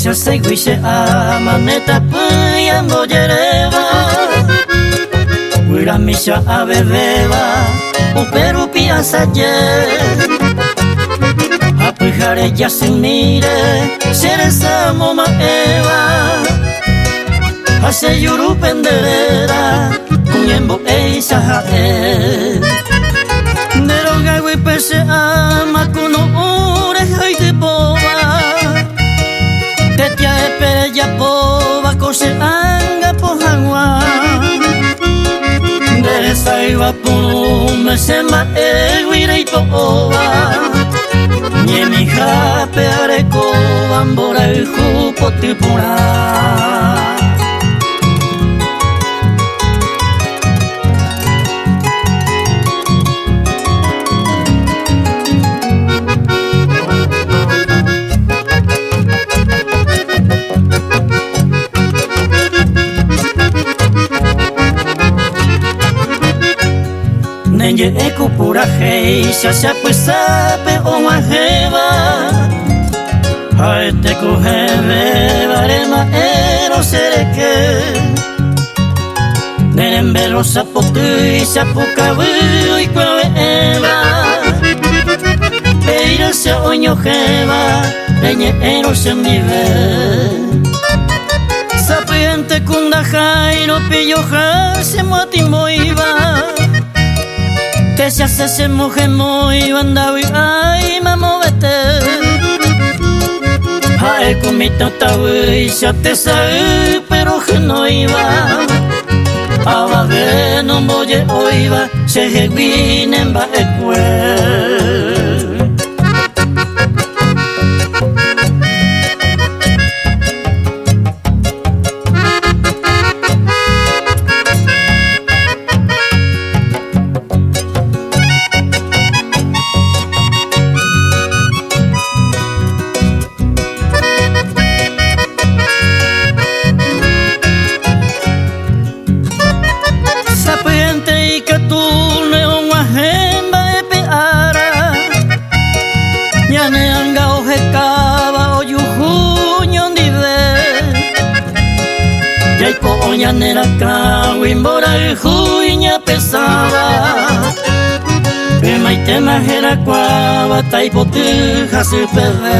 se seguise a maneta puyando yereva Wira misha a bebeba Uperu piasa ye Apujare ya sin mire Seresa moma eva Hase yuru penderera Kunyembo eisa hae Deroga gui pese ama Kuno ure haite boba Tetia epere ya boba Kose anga pohangwa Deresa iwa pume Sema eguire y poba Nyemi hape areko Bambora y jupo tipura Nenye eku pura heisha se apuesape o majeva Haete kuhebe barema ero sereke Nerembelo sapotu y sapukabu y kueva Eira se oño jeva Nenye ero se nive Sapiente kunda jairo pilloja se moatimoiva Que se hace se mujer muy bandawi ay mamovete Ay kumito tawi ya te sabe pero que no iba Aba ve no boye oiva se hegwinen ba ekwe Nera kawimbora huiña pesaba Maite majera kwaba taipotu hasi pede